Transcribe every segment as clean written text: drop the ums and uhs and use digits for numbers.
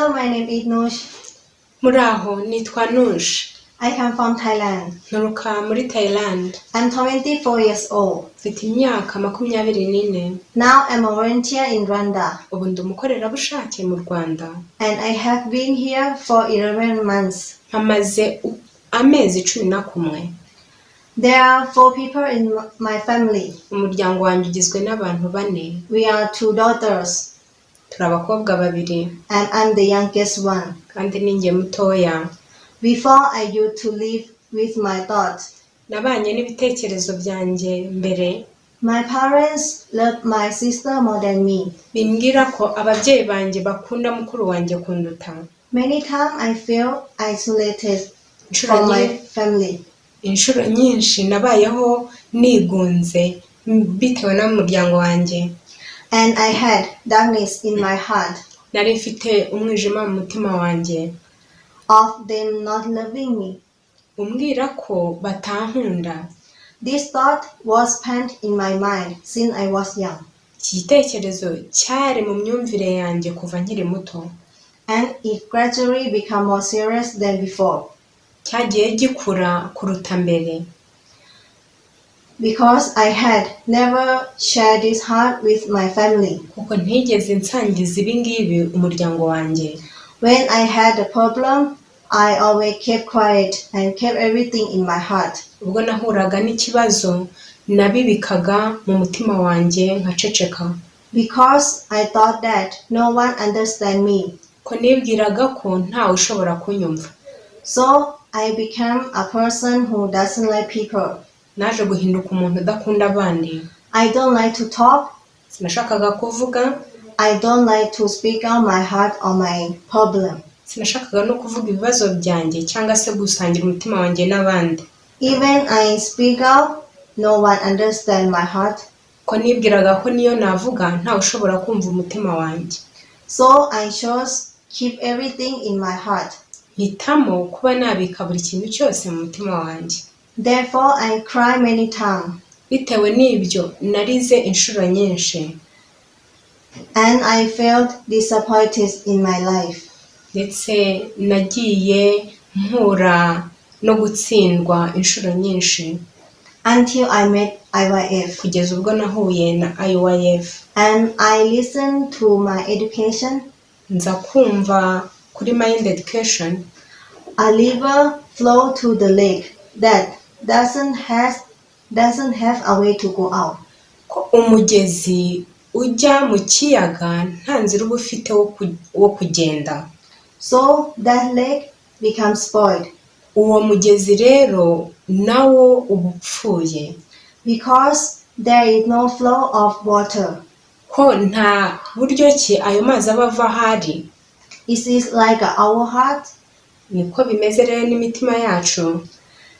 Hello, my name is Nush. Muraho, nitwa Nush. I come from Thailand. Nturuka muri Thailand. I'm 24 years old. Mfite imyaka 24. Now I'm a volunteer in Rwanda. Ubu ndi umukorerabushake mu Rwanda. And I have been here for 11 months. Mpamaze amezi 11. There are 4 people in my family. Umuryango wanjye ugizwe n'abantu 4. We are 2 daughters. Turi abakobwa 2. And I'm the youngest one. Kandi ninjye mutoya. Before I used to live with my thoughts. Nabanye n'ibitekerezo byanjye mbere. My parents love my sister more than me. Bimbwira ko ababyeyi banjye bakunda mukuru wanjye kunduta. Many times I feel isolated from my family. Inshuro nyinshi nabayeho nigunze bitewe n'umuryango wanjye. And I had darkness in my heart. Nari mfite umwijima mu mutima wanjye. Of them not loving me. Umbwira ko batankunda. This thought was pent in my mind since I was young. Iki gitekerezo cyari mu myumvire yanjye kuva nkiri muto. And it gradually became more serious than before. Cyagiye gikura kuruta mbere. Because I had never shared this heart with my family. Kuko ntigeze nsangiza ibi ngibi umuryango wanjye. When I had a problem, I always kept quiet and kept everything in my heart. Ubwo nahuraga n'ikibazo nabibikaga mu mutima wanjye nkaceceka. Because I thought that no one understand me. Ko nibwiraga ko ntawe ushobora kunyumva. So I became a person who doesn't like people. Naje guhinduka umuntu udakunda abandi. I don't like to talk. Sinashakaga kuvuga. I don't like to speak out my heart or my problem. Sinashakaga no kuvuga ibibazo byanjye cyangwa se gusangira umutima wanjye n'abandi. Even I speak out, no one understand my heart. Ko nibwiraga ko niyo navuga ntawe ushobora kumva umutima wanjye. So I chose keep everything in my heart. Mpitamo kuba nabika buri kintu cyose mu mutima wanjye. Therefore I cry many times. Bitewe n'ibyo narize inshuro nyinshi. And I felt disappointed in my life. Ndetse nagiye mpura no gutsindwa inshuro nyinshi. Until I met IYF. Kugeza ubwo nahuye na IYF. And I listened to my education. Nza kumva kuri Mind Education. A river flow to the lake that doesn't have a way to go out. Ko umugezi ujya mu kiyaga nta nzira uba ufite wo kugenda. So that lake becomes spoiled. Uwo mugezi rero nawo uba upfuye. Because there is no flow of water. Ko nta buryo ki ayo mazi aba ava ahari. It is like our heart. Niko bimeze rero n'imitima yacu.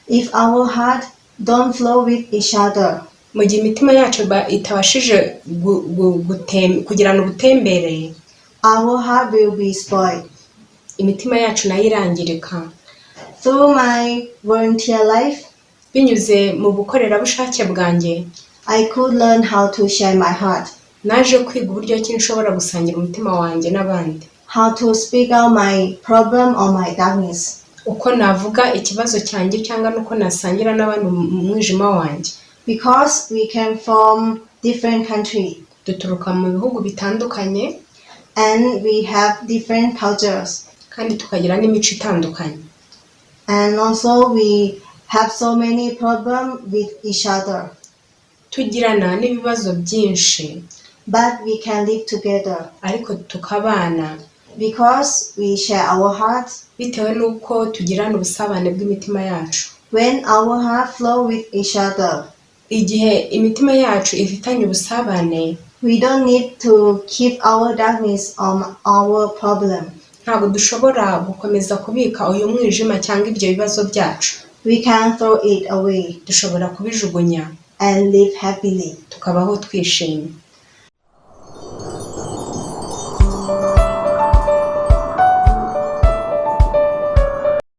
If our heart don't flow with each other. Mu gihe imitima yacu itabashije kugirana ubutembere. Our heart will be spoiled. Imitima yacu nayo irangirika. Through my volunteer life. Binyuze mu bukorerabushake bwanjye. I could learn how to share my heart. Naje kwiga uburyo ki nshobora gusangira umutima wanjye n'abandi. How to speak out my problem or my darkness. Uko navuga ikibazo cyanjye cyangwa nuko nasangira n'abandi mu mwijima wanjye. Because we came from different countries. Duturuka mu bihugu bitandukanye. And we have different cultures. Kandi tukagira n'imico itandukanye. And also we have so many problems with each other. Tugirana n'ibibazo byinshi. But we can live together. Ariko tukabana. Because we share our hearts. Bitewe n'uko tugirana ubusabane bw'imitima yacu. When our heart flow with each other. Igihe imitima yacu ifitanye ubusabane. We don't need to keep our darkness on our problem. Ntabwo dushobora gukomeza kubika uyu mwijima cyangwa ibyo bibazo byacu. We can throw it away. Dushobora kubijugunya. And live happily. Tukabaho twishimye.